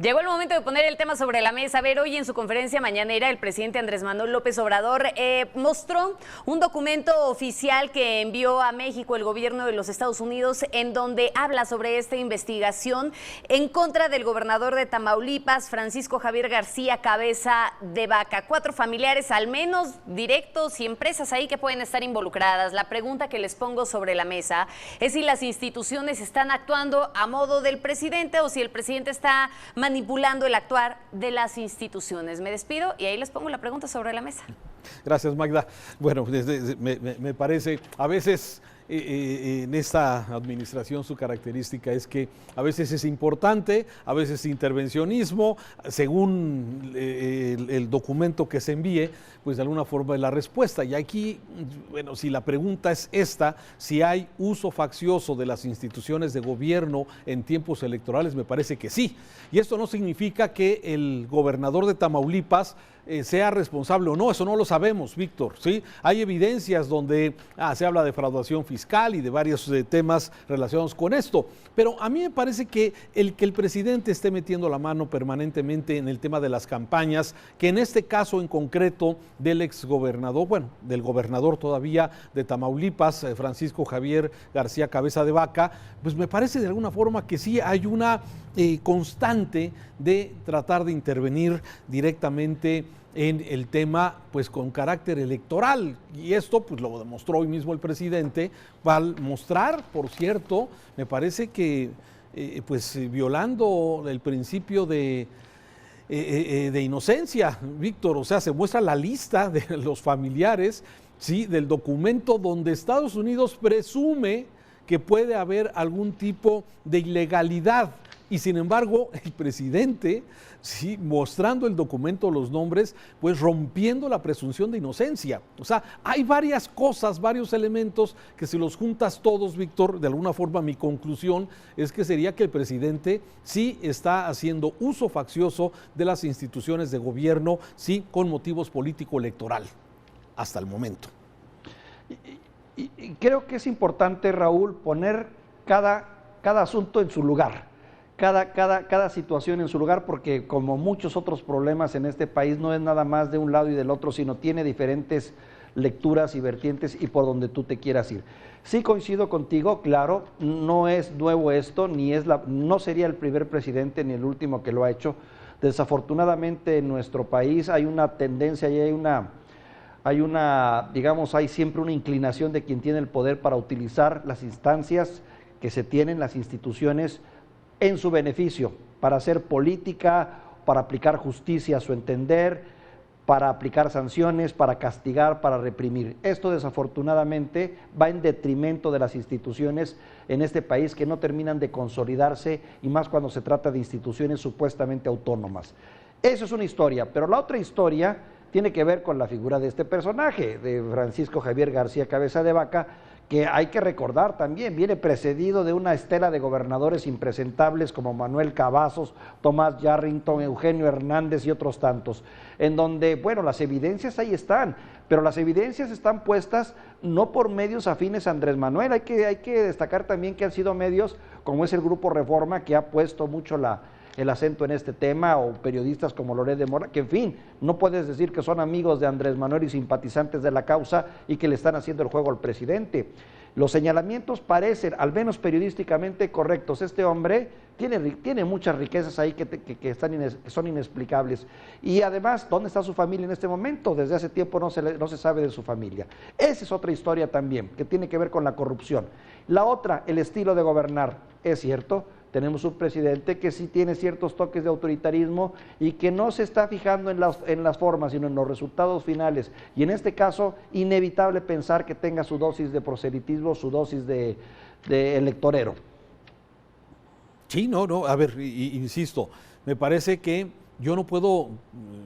Llegó el momento de poner el tema sobre la mesa. A ver, hoy en su conferencia mañanera, el presidente Andrés Manuel López Obrador mostró un documento oficial que envió a México el gobierno de los Estados Unidos, en donde habla sobre esta investigación en contra del gobernador de Tamaulipas, Francisco Javier García Cabeza de Vaca. 4 familiares, al menos directos, y empresas ahí que pueden estar involucradas. La pregunta que les pongo sobre la mesa es si las instituciones están actuando a modo del presidente o si el presidente está manipulando el actuar de las instituciones. Me despido y ahí les pongo la pregunta sobre la mesa. Gracias, Magda. Bueno, me parece, a veces en esta administración su característica es que a veces es importante, a veces intervencionismo, según el documento que se envíe, pues de alguna forma es la respuesta. Y aquí, bueno, si la pregunta es esta, si hay uso faccioso de las instituciones de gobierno en tiempos electorales, me parece que sí. Y esto no significa que el gobernador de Tamaulipas sea responsable o no, eso no lo sabemos, Víctor, ¿sí? Hay evidencias donde se habla de defraudación fiscal y de varios temas relacionados con esto, pero a mí me parece que el presidente esté metiendo la mano permanentemente en el tema de las campañas, que en este caso en concreto del exgobernador, bueno, del gobernador todavía de Tamaulipas, Francisco Javier García Cabeza de Vaca, pues me parece de alguna forma que sí hay una constante de tratar de intervenir directamente en el tema, pues con carácter electoral, y esto pues lo demostró hoy mismo el presidente, al mostrar, por cierto, me parece que pues violando el principio de inocencia, Víctor, o sea, se muestra la lista de los familiares, sí, del documento donde Estados Unidos presume que puede haber algún tipo de ilegalidad. Y sin embargo, el presidente, sí, mostrando el documento, los nombres, pues rompiendo la presunción de inocencia. O sea, hay varias cosas, varios elementos que si los juntas todos, Víctor, de alguna forma mi conclusión es que sería que el presidente sí está haciendo uso faccioso de las instituciones de gobierno, sí, con motivos político-electoral, hasta el momento. Y creo que es importante, Raúl, poner cada asunto en su lugar. Cada situación en su lugar, porque como muchos otros problemas en este país no es nada más de un lado y del otro, sino tiene diferentes lecturas y vertientes y por donde tú te quieras ir. Sí coincido contigo, claro, no es nuevo esto, no sería el primer presidente ni el último que lo ha hecho. Desafortunadamente en nuestro país hay una tendencia y hay siempre una inclinación de quien tiene el poder para utilizar las instancias que se tienen, las instituciones, en su beneficio, para hacer política, para aplicar justicia a su entender, para aplicar sanciones, para castigar, para reprimir. Esto desafortunadamente va en detrimento de las instituciones en este país, que no terminan de consolidarse, y más cuando se trata de instituciones supuestamente autónomas. Eso es una historia, pero la otra historia tiene que ver con la figura de este personaje, de Francisco Javier García Cabeza de Vaca, que hay que recordar también, viene precedido de una estela de gobernadores impresentables como Manuel Cavazos, Tomás Yarrington, Eugenio Hernández y otros tantos, en donde, bueno, las evidencias ahí están, pero las evidencias están puestas no por medios afines a Andrés Manuel, hay que destacar también que han sido medios como es el Grupo Reforma, que ha puesto mucho el acento en este tema, o periodistas como Loret de Mola, que en fin, no puedes decir que son amigos de Andrés Manuel y simpatizantes de la causa y que le están haciendo el juego al presidente. Los señalamientos parecen, al menos periodísticamente, correctos. Este hombre tiene muchas riquezas ahí que son inexplicables. Y además, ¿dónde está su familia en este momento? Desde hace tiempo no se sabe de su familia. Esa es otra historia también, que tiene que ver con la corrupción. La otra, el estilo de gobernar. Es cierto, tenemos un presidente que sí tiene ciertos toques de autoritarismo y que no se está fijando en las formas, sino en los resultados finales. Y en este caso, inevitable pensar que tenga su dosis de proselitismo, su dosis de electorero. Sí, no, a ver, insisto, me parece que yo no puedo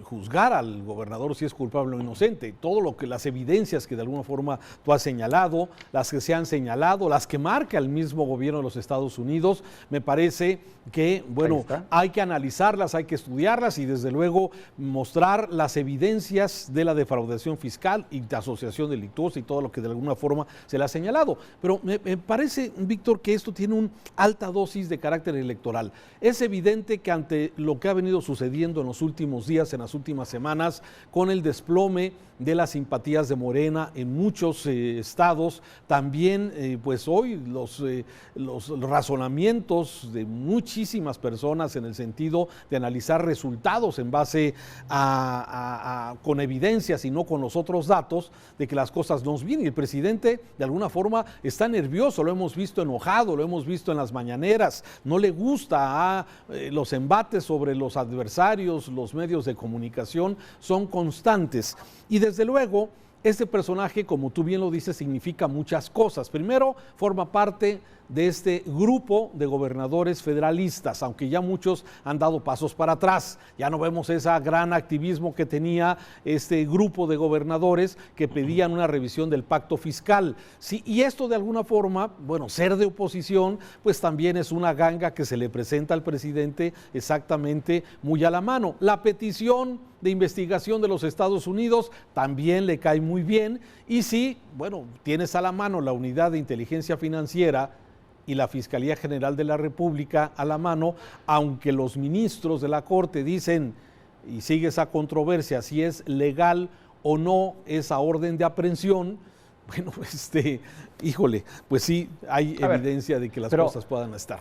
juzgar al gobernador si es culpable o inocente. Todo lo que las evidencias que de alguna forma tú has señalado, las que se han señalado, las que marca el mismo gobierno de los Estados Unidos, me parece que, bueno, hay que analizarlas, hay que estudiarlas y desde luego mostrar las evidencias de la defraudación fiscal y de asociación delictuosa y todo lo que de alguna forma se le ha señalado. Pero me parece, Víctor, que esto tiene una alta dosis de carácter electoral. Es evidente que ante lo que ha venido sucediendo en los últimos días, en las últimas semanas, con el desplome de las simpatías de Morena en muchos estados, también pues hoy los razonamientos de muchísimas personas en el sentido de analizar resultados en base con evidencias y no con los otros datos de que las cosas no van bien. Y el presidente de alguna forma está nervioso, lo hemos visto enojado, lo hemos visto en las mañaneras, no le gusta los embates sobre los adversarios, los medios de comunicación son constantes. Y desde luego, este personaje, como tú bien lo dices, significa muchas cosas. Primero, forma parte de este grupo de gobernadores federalistas, aunque ya muchos han dado pasos para atrás. Ya no vemos ese gran activismo que tenía este grupo de gobernadores que pedían una revisión del pacto fiscal. Sí, y esto de alguna forma, bueno, ser de oposición, pues también es una ganga que se le presenta al presidente exactamente muy a la mano. La petición de investigación de los Estados Unidos también le cae muy bien. Y sí, bueno, tienes a la mano la Unidad de Inteligencia Financiera y la Fiscalía General de la República a la mano, aunque los ministros de la Corte dicen, y sigue esa controversia, si es legal o no esa orden de aprehensión, bueno, híjole, pues sí hay evidencia de que las cosas puedan estar.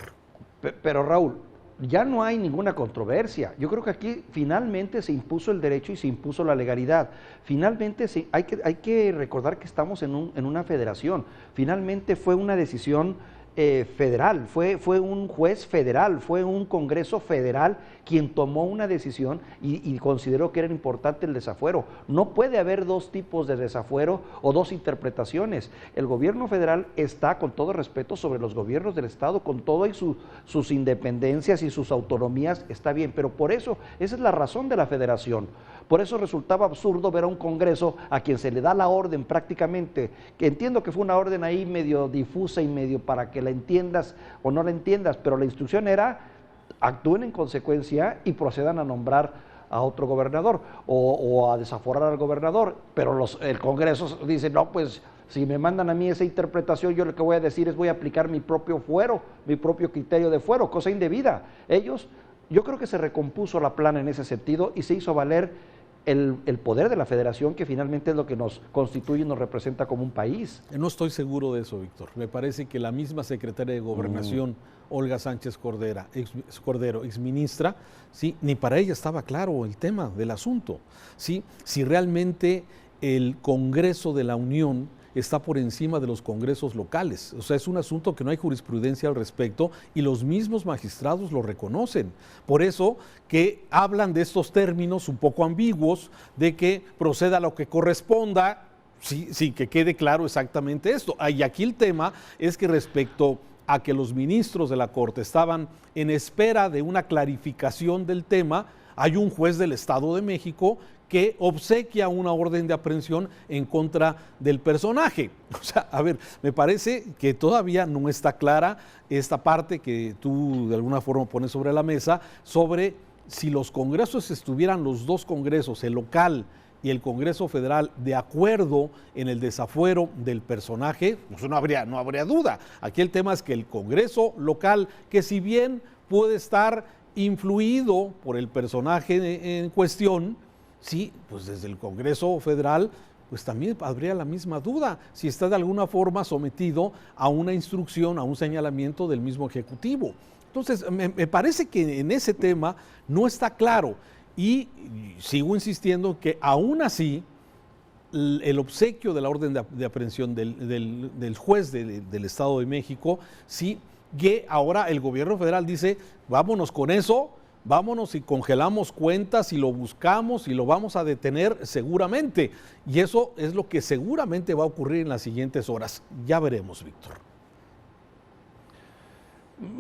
Pero Raúl, ya no hay ninguna controversia. Yo creo que aquí finalmente se impuso el derecho y se impuso la legalidad. Finalmente hay que recordar que estamos en una federación. Finalmente fue una decisión federal, fue un juez federal, fue un Congreso federal quien tomó una decisión y consideró que era importante el desafuero. No puede haber dos tipos de desafuero o dos interpretaciones. El gobierno federal está, con todo respeto, sobre los gobiernos del estado, con todo y sus independencias y sus autonomías, está bien, pero por eso, esa es la razón de la federación. Por eso resultaba absurdo ver a un Congreso a quien se le da la orden prácticamente, que entiendo que fue una orden ahí medio difusa y medio para que la entiendas o no la entiendas, pero la instrucción era actúen en consecuencia y procedan a nombrar a otro gobernador o a desaforar al gobernador, pero el Congreso dice, no, pues si me mandan a mí esa interpretación, yo lo que voy a decir es voy a aplicar mi propio fuero, mi propio criterio de fuero, cosa indebida. Yo creo que se recompuso la plana en ese sentido y se hizo valer el poder de la federación, que finalmente es lo que nos constituye y nos representa como un país. No estoy seguro de eso, Víctor. Me parece que la misma secretaria de Gobernación, Olga Sánchez Cordero, exministra, ¿sí? Ni para ella estaba claro el tema del asunto, ¿sí? Si realmente el Congreso de la Unión está por encima de los congresos locales. O sea, es un asunto que no hay jurisprudencia al respecto y los mismos magistrados lo reconocen. Por eso que hablan de estos términos un poco ambiguos, de que proceda lo que corresponda, sí, que quede claro exactamente esto. Y aquí el tema es que respecto a que los ministros de la Corte estaban en espera de una clarificación del tema, hay un juez del Estado de México que obsequia una orden de aprehensión en contra del personaje. O sea, a ver, me parece que todavía no está clara esta parte que tú de alguna forma pones sobre la mesa, sobre si los congresos estuvieran los dos congresos, el local y el Congreso Federal, de acuerdo en el desafuero del personaje, pues no habría duda. Aquí el tema es que el Congreso local, que si bien puede estar influido por el personaje en cuestión, sí, pues desde el Congreso Federal, pues también habría la misma duda si está de alguna forma sometido a una instrucción, a un señalamiento del mismo Ejecutivo. Entonces, me parece que en ese tema no está claro y sigo insistiendo que aún así el obsequio de la orden de aprehensión del juez del Estado de México, sí, que ahora el gobierno federal dice, vámonos con eso, vámonos y congelamos cuentas y lo buscamos y lo vamos a detener seguramente. Y eso es lo que seguramente va a ocurrir en las siguientes horas. Ya veremos, Víctor.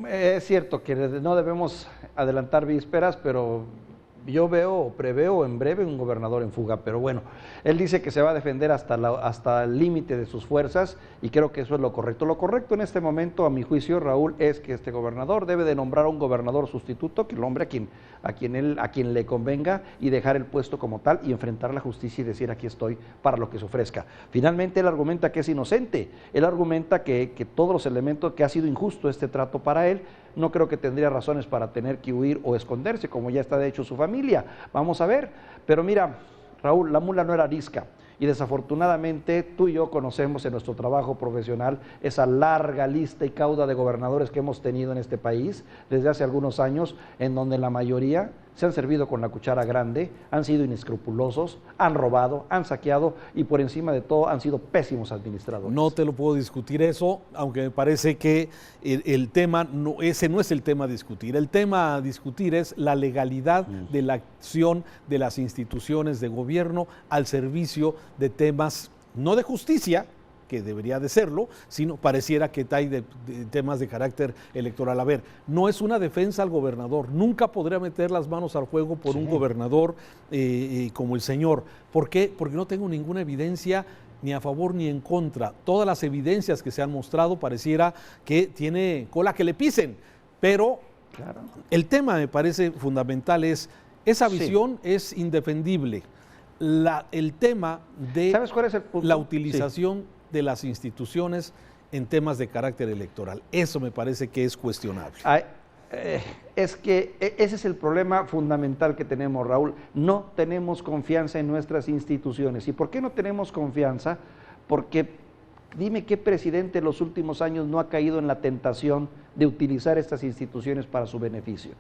Es cierto que no debemos adelantar vísperas, pero yo veo o preveo en breve un gobernador en fuga, pero bueno, él dice que se va a defender hasta el límite de sus fuerzas y creo que eso es lo correcto. Lo correcto en este momento, a mi juicio, Raúl, es que este gobernador debe de nombrar a un gobernador sustituto, que el hombre a quien le convenga y dejar el puesto como tal y enfrentar la justicia y decir aquí estoy para lo que se ofrezca. Finalmente él argumenta que es inocente, él argumenta que todos los elementos, que ha sido injusto este trato para él, no creo que tendría razones para tener que huir o esconderse, como ya está de hecho su familia. Vamos a ver. Pero mira, Raúl, la mula no era arisca. Y desafortunadamente tú y yo conocemos en nuestro trabajo profesional esa larga lista y cauda de gobernadores que hemos tenido en este país desde hace algunos años, en donde la mayoría se han servido con la cuchara grande, han sido inescrupulosos, han robado, han saqueado y por encima de todo han sido pésimos administradores. No te lo puedo discutir eso, aunque me parece que el tema, ese no es el tema a discutir. El tema a discutir es la legalidad de la acción de las instituciones de gobierno al servicio de temas, no de justicia, que debería de serlo, sino pareciera que hay de temas de carácter electoral. A ver, no es una defensa al gobernador, nunca podría meter las manos al fuego por un gobernador como el señor. ¿Por qué? Porque no tengo ninguna evidencia ni a favor ni en contra. Todas las evidencias que se han mostrado pareciera que tiene cola que le pisen, pero claro, el tema me parece fundamental esa visión es indefendible. El tema de ¿sabes cuál es el punto? La utilización de las instituciones en temas de carácter electoral. Eso me parece que es cuestionable. Es que ese es el problema fundamental que tenemos, Raúl. No tenemos confianza en nuestras instituciones. ¿Y por qué no tenemos confianza? Porque dime qué presidente en los últimos años no ha caído en la tentación de utilizar estas instituciones para su beneficio.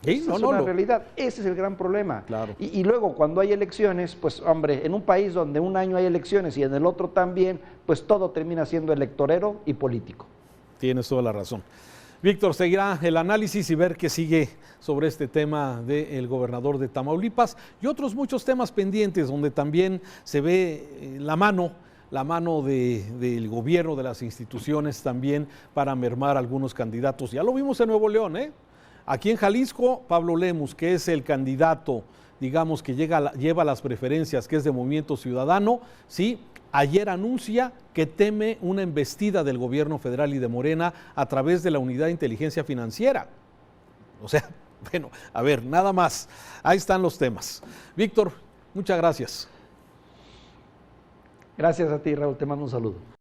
Sí, Esa es una realidad, ese es el gran problema. Claro. Y luego cuando hay elecciones, pues hombre, en un país donde un año hay elecciones y en el otro también, pues todo termina siendo electorero y político. Tienes toda la razón. Víctor, seguirá el análisis y ver qué sigue sobre este tema del gobernador de Tamaulipas y otros muchos temas pendientes donde también se ve la mano del gobierno, de las instituciones también para mermar algunos candidatos. Ya lo vimos en Nuevo León, Aquí en Jalisco, Pablo Lemus, que es el candidato, digamos, que lleva las preferencias, que es de Movimiento Ciudadano, ¿sí? Ayer anuncia que teme una embestida del gobierno federal y de Morena a través de la Unidad de Inteligencia Financiera. O sea, bueno, a ver, nada más. Ahí están los temas. Víctor, muchas gracias. Gracias a ti, Raúl. Te mando un saludo.